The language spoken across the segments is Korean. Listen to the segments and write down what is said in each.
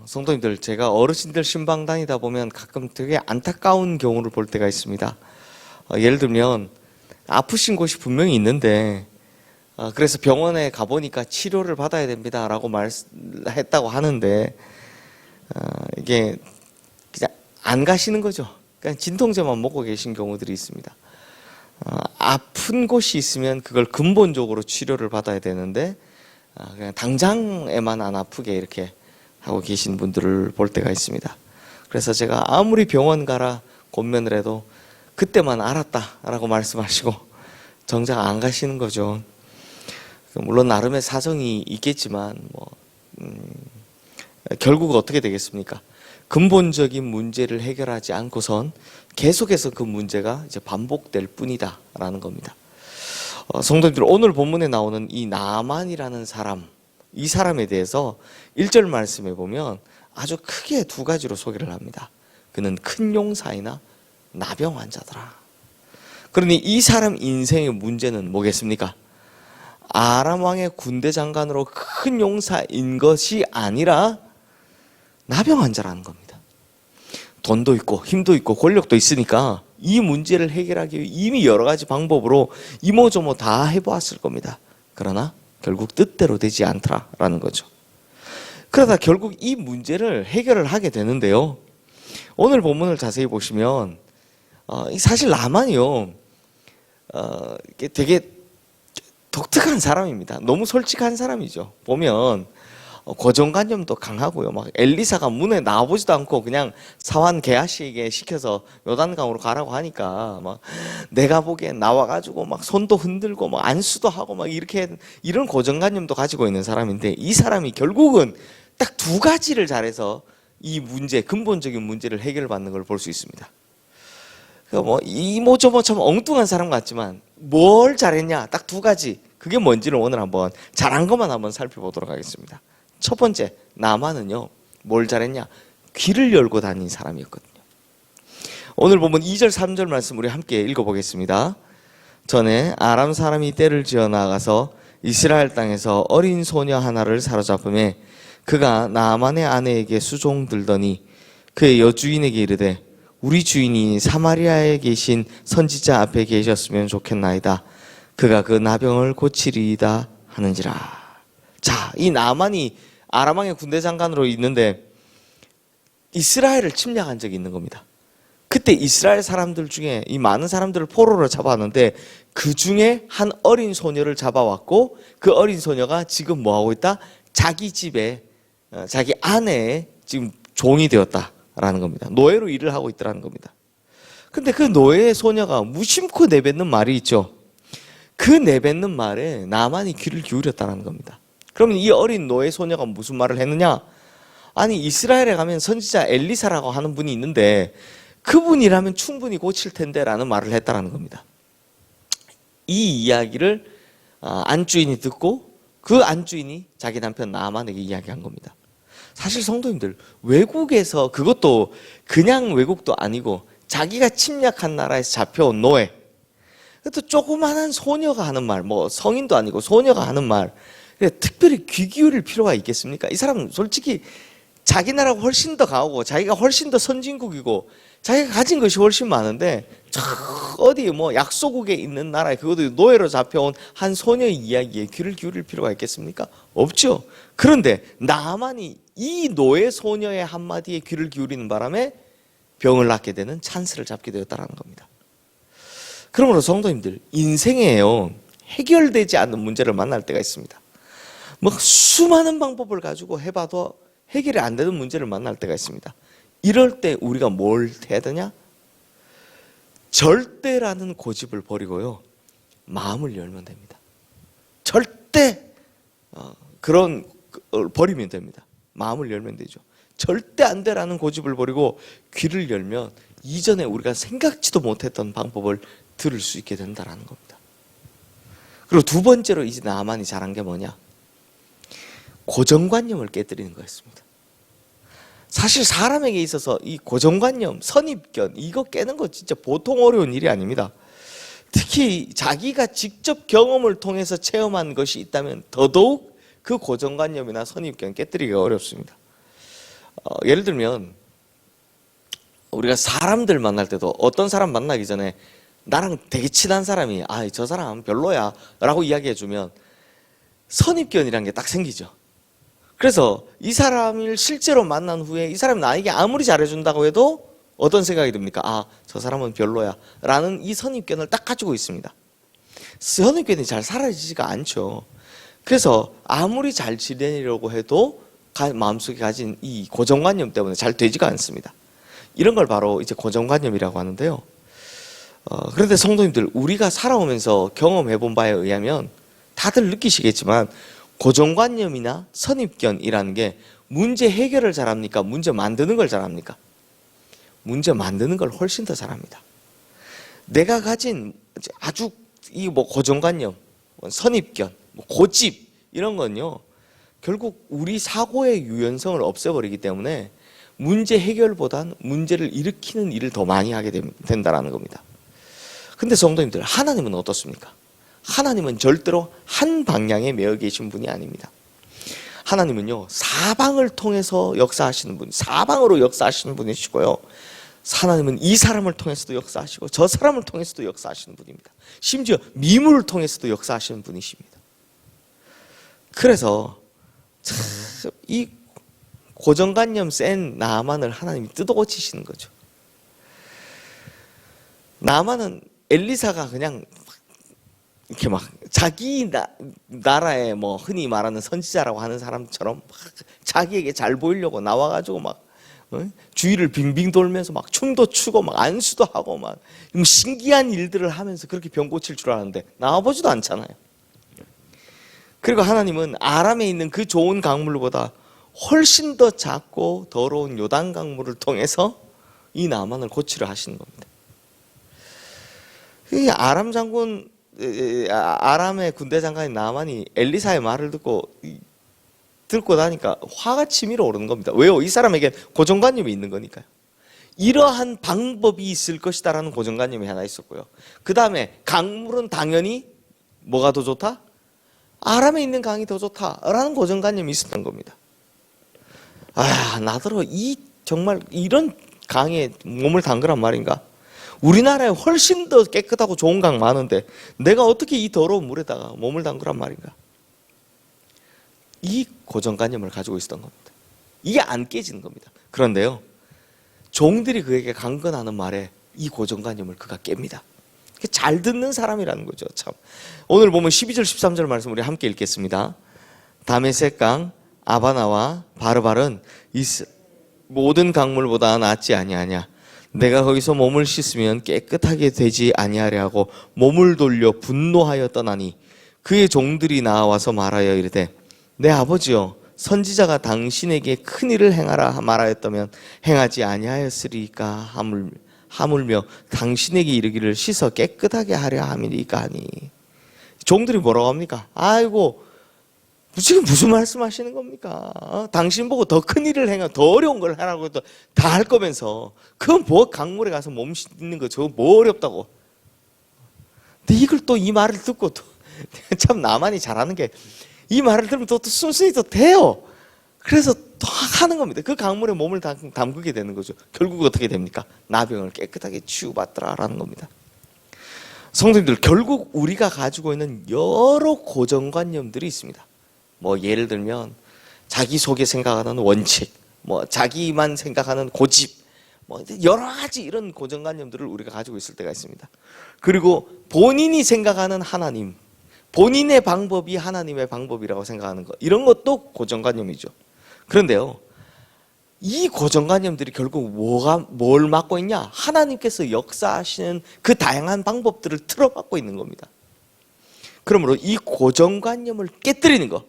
성도님들, 제가 어르신들 신방 다니다 보면 가끔 되게 안타까운 경우를 볼 때가 있습니다. 예를 들면 아프신 곳이 분명히 있는데 그래서 병원에 가보니까 치료를 받아야 됩니다 라고 말했다고 하는데 이게 그냥 안 가시는 거죠. 그냥 진통제만 먹고 계신 경우들이 있습니다. 아픈 곳이 있으면 그걸 근본적으로 치료를 받아야 되는데 그냥 당장에만 안 아프게 이렇게 하고 계신 분들을 볼 때가 있습니다. 그래서 제가 아무리 병원 가라 권면을 해도 그때만 알았다라고 말씀하시고 정작 안 가시는 거죠. 물론 나름의 사정이 있겠지만 결국 어떻게 되겠습니까? 근본적인 문제를 해결하지 않고선 계속해서 그 문제가 이제 반복될 뿐이다라는 겁니다. 성도님들, 오늘 본문에 나오는 이 나만이라는 사람, 이 사람에 대해서 1절 말씀에 보면 아주 크게 두 가지로 소개를 합니다. 그는 큰 용사이나 나병 환자더라. 그러니 이 사람 인생의 문제는 뭐겠습니까? 아람 왕의 군대 장관으로 큰 용사인 것이 아니라 나병 환자라는 겁니다. 돈도 있고 힘도 있고 권력도 있으니까 이 문제를 해결하기 위해 이미 여러 가지 방법으로 이모저모 다 해보았을 겁니다. 그러나 결국 뜻대로 되지 않더라라는 거죠. 그러다 결국 이 문제를 해결을 하게 되는데요. 오늘 본문을 자세히 보시면 사실 나만이요 되게 독특한 사람입니다. 너무 솔직한 사람이죠. 보면 고정관념도 강하고요. 막 엘리사가 문에 나와보지도 않고 그냥 사환 게하시에게 시켜서 요단강으로 가라고 하니까 막 내가 보기엔 나와가지고 막 손도 흔들고 막 안수도 하고 막 이렇게 이런 고정관념도 가지고 있는 사람인데 이 사람이 결국은 딱 두 가지를 잘해서 이 문제, 근본적인 문제를 해결받는 걸 볼 수 있습니다. 이모저모 참 엉뚱한 사람 같지만 뭘 잘했냐? 딱 두 가지. 그게 뭔지를 오늘 한번 잘한 것만 한번 살펴보도록 하겠습니다. 첫 번째, 나만은요 뭘 잘했냐? 귀를 열고 다닌 사람이었거든요. 오늘 보면 2절 3절 말씀 우리 함께 읽어보겠습니다. 전에 아람 사람이 떼를 지어 나가서 이스라엘 땅에서 어린 소녀 하나를 사로잡음에 그가 나만의 아내에게 수종들더니 그의 여주인에게 이르되 우리 주인이 사마리아에 계신 선지자 앞에 계셨으면 좋겠나이다. 그가 그 나병을 고치리이다 하는지라. 자, 이 나만이 아람 왕의 군대 장관으로 있는데 이스라엘을 침략한 적이 있는 겁니다. 그때 이스라엘 사람들 중에 이 많은 사람들을 포로로 잡아왔는데 그 중에 한 어린 소녀를 잡아왔고 그 어린 소녀가 지금 뭐하고 있다? 자기 집에 자기 아내의 지금 종이 되었다라는 겁니다. 노예로 일을 하고 있더라는 겁니다. 근데 그 노예의 소녀가 무심코 내뱉는 말이 있죠. 그 내뱉는 말에 나만이 귀를 기울였다는 겁니다. 그러면 이 어린 노예 소녀가 무슨 말을 했느냐? 아니 이스라엘에 가면 선지자 엘리사라고 하는 분이 있는데 그분이라면 충분히 고칠 텐데 라는 말을 했다는 겁니다. 이 이야기를 안주인이 듣고 그 안주인이 자기 남편 나만에게 이야기한 겁니다. 사실 성도님들, 외국에서 그것도 그냥 외국도 아니고 자기가 침략한 나라에서 잡혀온 노예, 또 조그만한 소녀가 하는 말, 성인도 아니고 소녀가 하는 말, 특별히 귀 기울일 필요가 있겠습니까? 이 사람은 솔직히 자기 나라가 훨씬 더 강하고 자기가 훨씬 더 선진국이고 자기가 가진 것이 훨씬 많은데 어디 약소국에 있는 나라에 그것도 노예로 잡혀온 한 소녀의 이야기에 귀를 기울일 필요가 있겠습니까? 없죠. 그런데 나만이 이 노예 소녀의 한마디에 귀를 기울이는 바람에 병을 낫게 되는 찬스를 잡게 되었다는 겁니다. 그러므로 성도님들, 인생에요 해결되지 않는 문제를 만날 때가 있습니다. 수많은 방법을 가지고 해봐도 해결이 안 되는 문제를 만날 때가 있습니다. 이럴 때 우리가 뭘 해야 되냐? 절대라는 고집을 버리고요 마음을 열면 됩니다. 절대 그런 걸 버리면 됩니다. 마음을 열면 되죠. 절대 안 돼라는 고집을 버리고 귀를 열면 이전에 우리가 생각지도 못했던 방법을 들을 수 있게 된다는 겁니다. 그리고 두 번째로 이제 나만이 잘한 게 뭐냐? 고정관념을 깨뜨리는 거였습니다. 사실 사람에게 있어서 이 고정관념, 선입견 이거 깨는 거 진짜 보통 어려운 일이 아닙니다. 특히 자기가 직접 경험을 통해서 체험한 것이 있다면 더더욱 그 고정관념이나 선입견 깨뜨리기가 어렵습니다. 예를 들면 우리가 사람들 만날 때도 어떤 사람 만나기 전에 나랑 되게 친한 사람이 저 사람 별로야 라고 이야기해주면 선입견이라는 게 딱 생기죠. 그래서 이 사람을 실제로 만난 후에 이 사람이 나에게 아무리 잘해준다고 해도 어떤 생각이 듭니까? 저 사람은 별로야 라는 이 선입견을 딱 가지고 있습니다. 선입견이 잘 사라지지가 않죠. 그래서 아무리 잘 지내려고 해도 마음속에 가진 이 고정관념 때문에 잘 되지가 않습니다. 이런 걸 바로 이제 고정관념이라고 하는데요. 그런데 성도님들, 우리가 살아오면서 경험해 본 바에 의하면 다들 느끼시겠지만 고정관념이나 선입견이라는 게 문제 해결을 잘합니까? 문제 만드는 걸 잘합니까? 문제 만드는 걸 훨씬 더 잘합니다. 내가 가진 아주 이 고정관념, 선입견, 고집 이런 건요, 결국 우리 사고의 유연성을 없애버리기 때문에 문제 해결보단 문제를 일으키는 일을 더 많이 하게 된다는 겁니다. 근데 성도님들, 하나님은 어떻습니까? 하나님은 절대로 한 방향에 매여 계신 분이 아닙니다. 하나님은요, 사방을 통해서 역사하시는 분, 사방으로 역사하시는 분이시고요. 하나님은 이 사람을 통해서도 역사하시고 저 사람을 통해서도 역사하시는 분입니다. 심지어 미물을 통해서도 역사하시는 분이십니다. 그래서 이 고정관념 센 나만을 하나님이 뜯어고치시는 거죠. 나만은 엘리사가 그냥 이렇게 막 자기 나라의 흔히 말하는 선지자라고 하는 사람처럼 막 자기에게 잘 보이려고 나와가지고 막 주위를 빙빙 돌면서 막 춤도 추고 막 안수도 하고 막 신기한 일들을 하면서 그렇게 병 고칠 줄 아는데 나와보지도 않잖아요. 그리고 하나님은 아람에 있는 그 좋은 강물보다 훨씬 더 작고 더러운 요단 강물을 통해서 이 나만을 고치려 하시는 겁니다. 이 아람 장군, 아람의 군대 장관인 나만이 엘리사의 말을 듣고 나니까 화가 치밀어 오르는 겁니다. 왜요? 이 사람에게 고정관념이 있는 거니까요. 이러한 방법이 있을 것이다라는 고정관념이 하나 있었고요. 그 다음에 강물은 당연히 뭐가 더 좋다? 아람에 있는 강이 더 좋다라는 고정관념이 있었던 겁니다. 나더러 정말 이런 강에 몸을 담그란 말인가? 우리나라에 훨씬 더 깨끗하고 좋은 강 많은데 내가 어떻게 이 더러운 물에다가 몸을 담그란 말인가? 이 고정관념을 가지고 있었던 겁니다. 이게 안 깨지는 겁니다. 그런데요, 종들이 그에게 강건하는 말에 이 고정관념을 그가 깹니다. 잘 듣는 사람이라는 거죠. 참. 오늘 보면 12절 13절 말씀 우리 함께 읽겠습니다. 다메섹 강 아바나와 바르발은 모든 강물보다 낫지 아니하냐. 내가 거기서 몸을 씻으면 깨끗하게 되지 아니하려 하고 몸을 돌려 분노하여 떠나니 그의 종들이 나와서 말하여 이르되 내 아버지여, 선지자가 당신에게 큰 일을 행하라 말하였다면 행하지 아니하였으리까 하물며 당신에게 이르기를 씻어 깨끗하게 하려 함이니까 하니. 종들이 뭐라고 합니까? 지금 무슨 말씀하시는 겁니까? 당신 보고 더 큰 일을 더 어려운 걸 하라고 해도 다 할 거면서 그건 강물에 가서 몸 씻는 거 저거 뭐 어렵다고. 근데 이걸 또 이 말을 듣고 또 참 나만이 잘하는 게 이 말을 들으면 또 순순히 또 돼요. 그래서 또 하는 겁니다. 그 강물에 몸을 담그게 되는 거죠. 결국 어떻게 됩니까? 나병을 깨끗하게 치유받더라라는 겁니다. 성도님들, 결국 우리가 가지고 있는 여러 고정관념들이 있습니다. 예를 들면 자기 속에 생각하는 원칙, 자기만 생각하는 고집, 여러 가지 이런 고정관념들을 우리가 가지고 있을 때가 있습니다. 그리고 본인이 생각하는 하나님, 본인의 방법이 하나님의 방법이라고 생각하는 것, 이런 것도 고정관념이죠. 그런데요, 이 고정관념들이 결국 뭘 막고 있냐? 하나님께서 역사하시는 그 다양한 방법들을 틀어막고 있는 겁니다. 그러므로 이 고정관념을 깨뜨리는 것,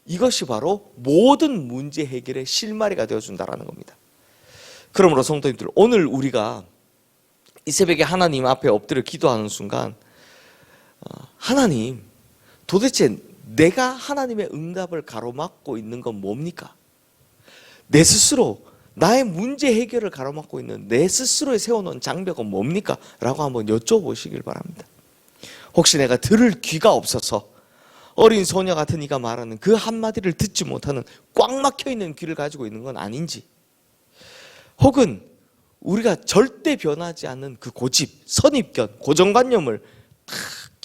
이것이 바로 모든 문제 해결의 실마리가 되어준다는 겁니다. 그러므로 성도님들, 오늘 우리가 이 새벽에 하나님 앞에 엎드려 기도하는 순간, 하나님, 도대체 내가 하나님의 응답을 가로막고 있는 건 뭡니까? 내 스스로 나의 문제 해결을 가로막고 있는 내 스스로에 세워놓은 장벽은 뭡니까? 라고 한번 여쭤보시길 바랍니다. 혹시 내가 들을 귀가 없어서 어린 소녀 같은 이가 말하는 그 한마디를 듣지 못하는 꽉 막혀있는 귀를 가지고 있는 건 아닌지, 혹은 우리가 절대 변하지 않는 그 고집, 선입견, 고정관념을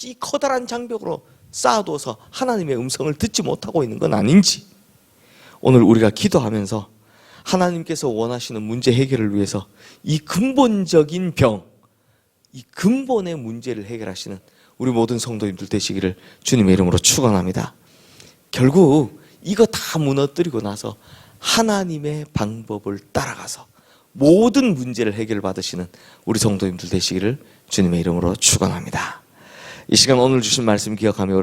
이 커다란 장벽으로 쌓아두어서 하나님의 음성을 듣지 못하고 있는 건 아닌지, 오늘 우리가 기도하면서 하나님께서 원하시는 문제 해결을 위해서 이 근본적인 병, 이 근본의 문제를 해결하시는 우리 모든 성도님들 되시기를 주님의 이름으로 축원합니다. 결국 이거 다 무너뜨리고 나서 하나님의 방법을 따라가서 모든 문제를 해결받으시는 우리 성도님들 되시기를 주님의 이름으로 축원합니다. 이 시간 오늘 주신 말씀 기억하며